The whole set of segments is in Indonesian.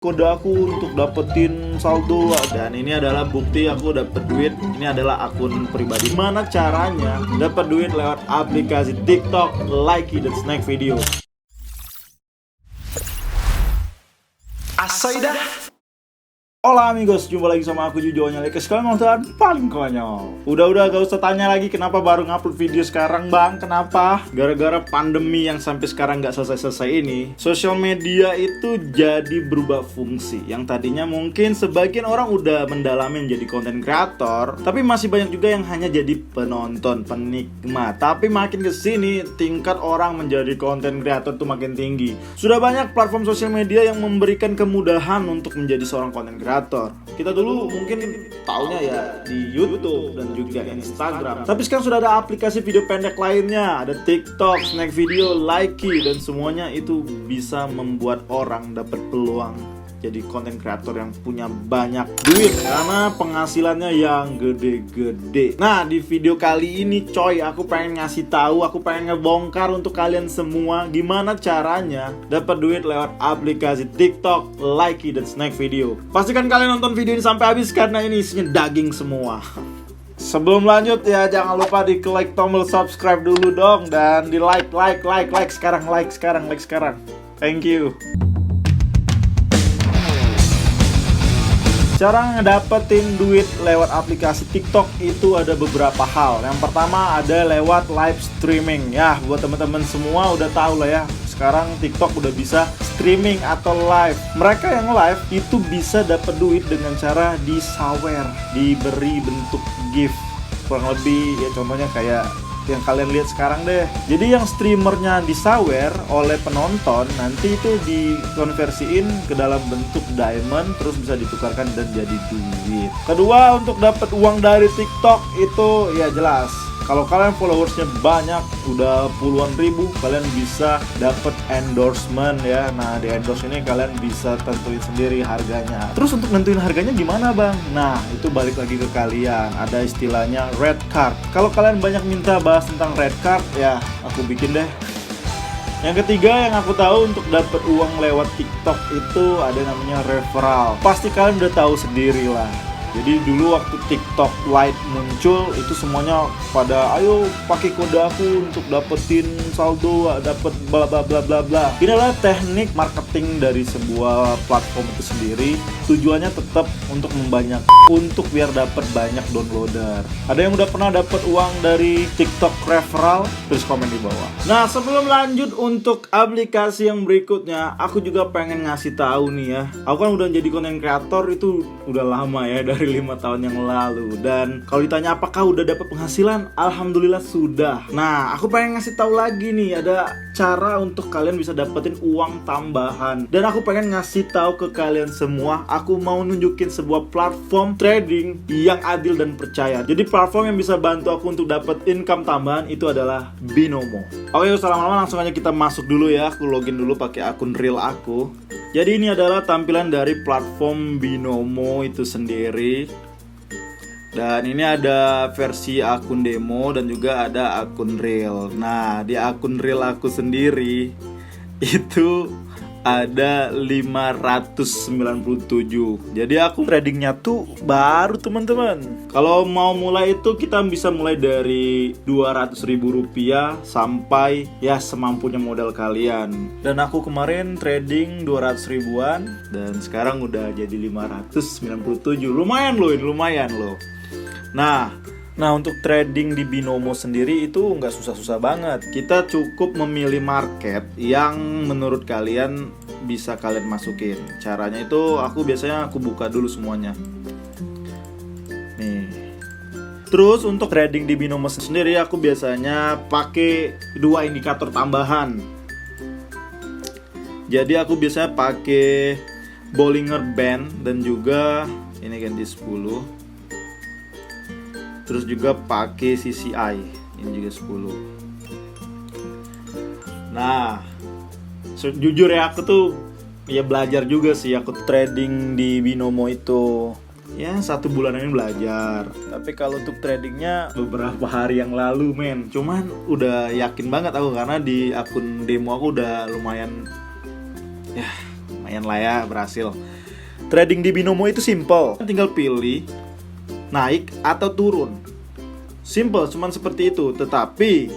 kode aku untuk dapetin saldo, dan ini adalah bukti aku dapet duit. Ini adalah akun pribadi. Gimana caranya dapat duit lewat aplikasi TikTok, Likee, dan Snack Video? Asaidah. Hola amigos, jumpa lagi sama aku Jujonya Lekes. Kalian nonton paling konyol. Udah gak usah tanya lagi kenapa baru ngupload video sekarang bang. Kenapa? Gara-gara pandemi yang sampai sekarang gak selesai-selesai ini, sosial media itu jadi berubah fungsi. Yang tadinya mungkin sebagian orang udah mendalami menjadi konten kreator, tapi masih banyak juga yang hanya jadi penonton, penikmat. Tapi makin kesini tingkat orang menjadi konten kreator tuh makin tinggi. Sudah banyak platform sosial media yang memberikan kemudahan untuk menjadi seorang konten kreator. Kita dulu mungkin taunya ya di YouTube dan juga Instagram. Tapi sekarang sudah ada aplikasi video pendek lainnya, ada TikTok, Snack Video, Likee, dan semuanya itu bisa membuat orang dapat peluang jadi konten kreator yang punya banyak duit karena penghasilannya yang gede-gede. Nah, di video kali ini coy, aku pengen ngasih tahu, aku pengen ngebongkar untuk kalian semua gimana caranya dapat duit lewat aplikasi TikTok, Likee, dan Snack Video. Pastikan kalian nonton video ini sampai habis karena ini isinya daging semua. Sebelum lanjut ya, jangan lupa di klik tombol subscribe dulu dong, dan di like sekarang. Thank you. Cara ngedapetin duit lewat aplikasi TikTok itu ada beberapa hal. Yang pertama ada lewat live streaming. Ya, buat teman-teman semua udah tahu lah ya. Sekarang TikTok udah bisa streaming atau live. Mereka yang live itu bisa dapat duit dengan cara disawer, diberi bentuk gift. Kurang lebih ya contohnya kayak yang kalian lihat sekarang deh. Jadi yang streamernya disawer oleh penonton nanti itu dikonversiin ke dalam bentuk diamond, terus bisa ditukarkan dan jadi duit. Kedua, untuk dapat uang dari TikTok itu ya jelas, kalau kalian followersnya banyak, udah puluhan ribu, kalian bisa dapat endorsement ya. Nah, di endorse ini kalian bisa tentuin sendiri harganya. Terus untuk nentuin harganya gimana bang? Nah, itu balik lagi ke kalian. Ada istilahnya red card. Kalau kalian banyak minta bahas tentang red card, ya aku bikin deh. Yang ketiga yang aku tahu untuk dapat uang lewat TikTok itu ada namanya referral. Pasti kalian udah tahu sendiri lah. Jadi dulu waktu TikTok Lite muncul itu semuanya pada ayo pakai kode aku untuk dapetin saldo, dapat bla bla bla bla bla. Ini adalah teknik marketing dari sebuah platform itu sendiri. Tujuannya tetap untuk untuk biar dapat banyak downloader. Ada yang udah pernah dapat uang dari TikTok referral? Tulis komen di bawah. Nah, sebelum lanjut untuk aplikasi yang berikutnya, aku juga pengen ngasih tahu nih ya. Aku kan udah jadi konten kreator itu udah lama ya, dari 5 tahun yang lalu. Dan kalau ditanya apakah udah dapat penghasilan, alhamdulillah sudah. Nah, aku pengen ngasih tahu lagi nih, ada cara untuk kalian bisa dapetin uang tambahan. Dan aku pengen ngasih tahu ke kalian semua, aku mau nunjukin sebuah platform trading yang adil dan percaya. Jadi platform yang bisa bantu aku untuk dapet income tambahan itu adalah Binomo. Oke, lama-lama langsung aja kita masuk dulu ya. Aku login dulu pakai akun real aku. Jadi ini adalah tampilan dari platform Binomo itu sendiri. Dan ini ada versi akun demo dan juga ada akun real. Nah, di akun real aku sendiri itu ada 597. Jadi aku tradingnya tuh baru teman-teman. Kalau mau mulai itu kita bisa mulai dari 200.000 rupiah sampai ya semampunya modal kalian. Dan aku kemarin trading 200 ribuan dan sekarang udah jadi 597. Lumayan loh, ini lumayan loh. Nah, untuk trading di Binomo sendiri itu nggak susah-susah banget. Kita cukup memilih market yang menurut kalian bisa kalian masukin. Caranya itu aku biasanya buka dulu semuanya. Nih. Terus untuk trading di Binomo sendiri aku biasanya pakai 2 indikator tambahan. Jadi aku biasanya pakai Bollinger Band dan juga ini ganti 10. Terus juga pakai CCI, ini juga 10. Nah, jujur ya aku tuh ya belajar juga sih. Aku trading di Binomo itu ya 1 bulan ini belajar. Tapi kalau untuk tradingnya beberapa hari yang lalu men. Cuman udah yakin banget aku karena di akun demo aku udah lumayan lumayan lah ya, berhasil. Trading di Binomo itu simple, tinggal pilih naik atau turun. Simple, cuman seperti itu. Tetapi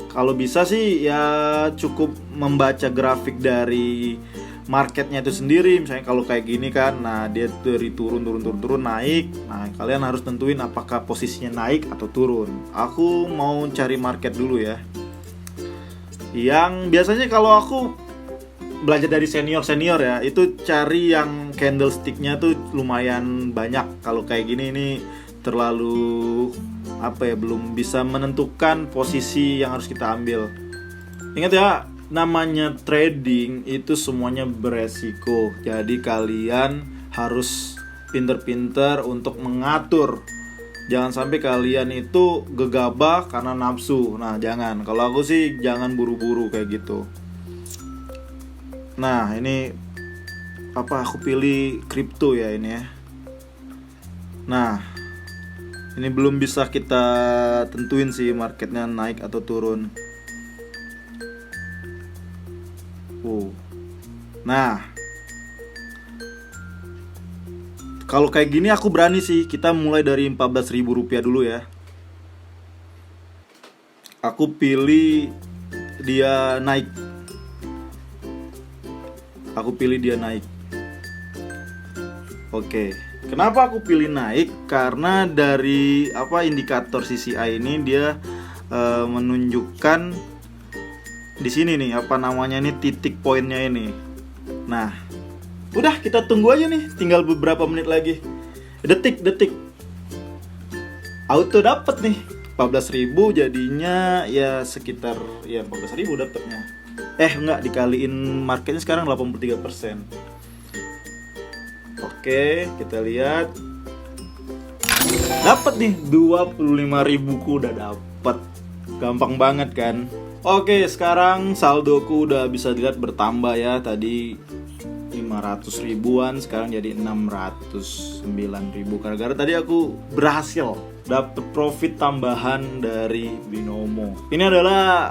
kalau bisa sih ya cukup membaca grafik dari marketnya itu sendiri. Misalnya kalau kayak gini kan, nah dia dari turun naik. Nah kalian harus tentuin apakah posisinya naik atau turun. Aku mau cari market dulu ya. Yang biasanya kalau aku belajar dari senior ya, itu cari yang candlesticknya tuh lumayan banyak. Kalau kayak gini ini terlalu belum bisa menentukan posisi yang harus kita ambil. Ingat ya, namanya trading itu semuanya beresiko. Jadi kalian harus pinter-pinter untuk mengatur. Jangan sampai kalian itu gegabah karena nafsu. Nah jangan, kalau aku sih jangan buru-buru kayak gitu. Nah ini aku pilih kripto ya ini ya. Nah ini belum bisa kita tentuin sih marketnya naik atau turun. Nah kalau kayak gini aku berani sih. Kita mulai dari Rp14.000 dulu ya. Aku pilih dia naik. Oke. Kenapa aku pilih naik? Karena dari indikator CCI ini dia menunjukkan di sini nih titik poinnya ini. Nah, udah kita tunggu aja nih, tinggal beberapa menit lagi. Detik. Auto dapat nih 14.000, jadinya ya sekitar 14.000 dapatnya. Enggak, dikaliin marketnya sekarang 83%. Oke, kita lihat. Dapat nih 25.000 ku udah dapat. Gampang banget kan? Oke, sekarang saldoku udah bisa dilihat bertambah ya. Tadi 500 ribuan, sekarang jadi 609 ribu. Gara-gara tadi aku berhasil dapat profit tambahan dari Binomo. Ini adalah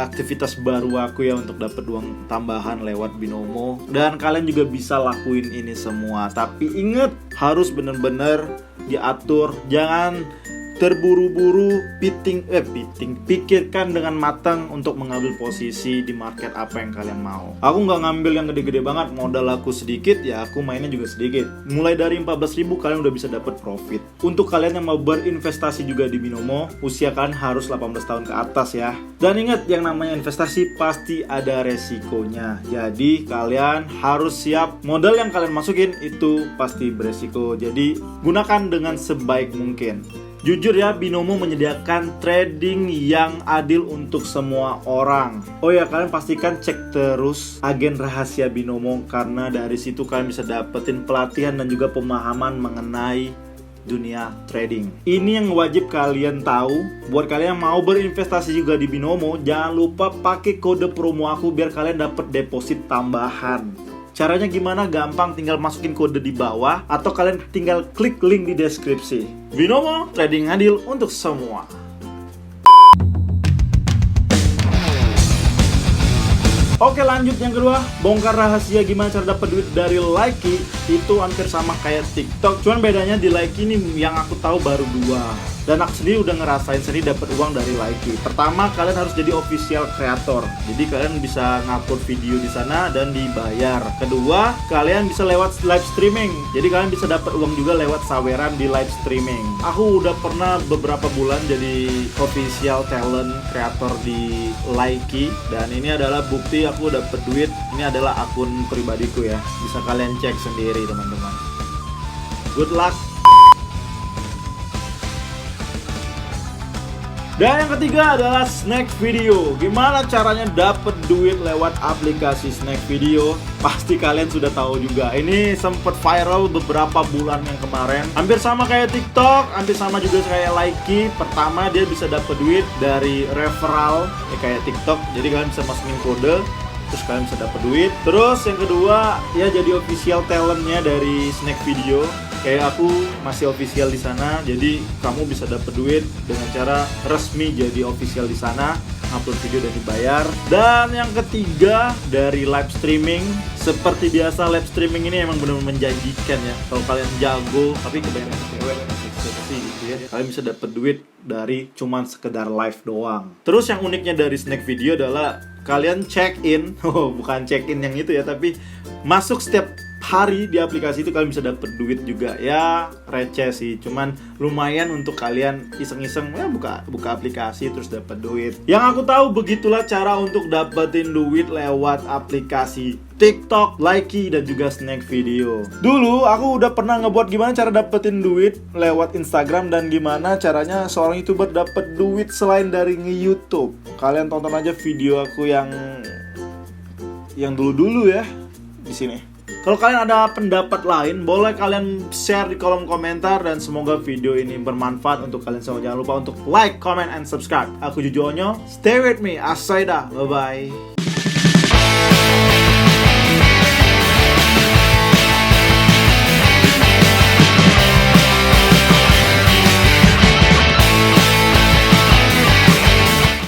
aktivitas baru aku ya untuk dapat uang tambahan lewat Binomo. Dan kalian juga bisa lakuin ini semua. Tapi ingat, harus bener-bener diatur. Jangan terburu-buru, pikirkan dengan matang untuk mengambil posisi di market apa yang kalian mau. Aku nggak ngambil yang gede-gede banget, modal aku sedikit, ya aku mainnya juga sedikit. Mulai dari 14.000 kalian udah bisa dapat profit. Untuk kalian yang mau berinvestasi juga di Binomo, usia kalian harus 18 tahun ke atas ya. Dan ingat, yang namanya investasi pasti ada resikonya. Jadi kalian harus siap, modal yang kalian masukin itu pasti beresiko. Jadi gunakan dengan sebaik mungkin. Jujur ya, Binomo menyediakan trading yang adil untuk semua orang. Oh ya, kalian pastikan cek terus agen rahasia Binomo, karena dari situ kalian bisa dapetin pelatihan dan juga pemahaman mengenai dunia trading. Ini yang wajib kalian tahu. Buat kalian yang mau berinvestasi juga di Binomo, jangan lupa pakai kode promo aku biar kalian dapet deposit tambahan. Caranya gimana? Gampang, tinggal masukin kode di bawah atau kalian tinggal klik link di deskripsi. Binomo, trading adil untuk semua. Oke, lanjut yang kedua, bongkar rahasia gimana cara dapat duit dari Likee. Itu hampir sama kayak TikTok, cuman bedanya di Likee ini yang aku tahu baru 2. Dan aku sendiri udah ngerasain sendiri dapat uang dari Likee. Pertama, kalian harus jadi official creator. Jadi kalian bisa ngupload video di sana dan dibayar. Kedua, kalian bisa lewat live streaming. Jadi kalian bisa dapat uang juga lewat saweran di live streaming. Aku udah pernah beberapa bulan jadi official talent creator di Likee, dan ini adalah bukti aku dapat duit. Ini adalah akun pribadiku ya. Bisa kalian cek sendiri teman-teman. Good luck. Dan yang ketiga adalah Snack Video. Gimana caranya dapat duit lewat aplikasi Snack Video? Pasti kalian sudah tahu juga. Ini sempat viral beberapa bulan yang kemarin. Hampir sama kayak TikTok, hampir sama juga kayak Likee. Pertama, dia bisa dapat duit dari referral kayak TikTok. Jadi kalian bisa masukin kode, terus kalian bisa dapat duit. Terus yang kedua, ya jadi official talentnya dari Snack Video. Kayak aku masih official di sana, jadi kamu bisa dapat duit dengan cara resmi jadi official di sana. upload video dan dibayar. Dan yang ketiga dari live streaming. Seperti biasa live streaming ini emang benar-benar menjanjikan ya. Kalau kalian jago, tapi kebanyakan cewek sih gitu ya, kalian bisa dapat duit dari cuman sekedar live doang. Terus yang uniknya dari snack video adalah kalian check in, bukan check in yang itu ya, tapi masuk setiap hari di aplikasi itu kalian bisa dapet duit juga. Ya receh sih, cuman lumayan untuk kalian iseng-iseng ya buka aplikasi terus dapat duit. Yang aku tahu begitulah cara untuk dapetin duit lewat aplikasi TikTok, Likee, dan juga snack video. Dulu aku udah pernah ngebuat gimana cara dapetin duit lewat Instagram dan gimana caranya seorang YouTuber dapet duit selain dari nge-YouTube. Kalian tonton aja video aku yang dulu-dulu ya di sini. Kalau kalian ada pendapat lain, boleh kalian share di kolom komentar, dan semoga video ini bermanfaat untuk kalian semua. Jangan lupa untuk like, comment, and subscribe. Aku Jujonyo, stay with me, Asaida, bye-bye.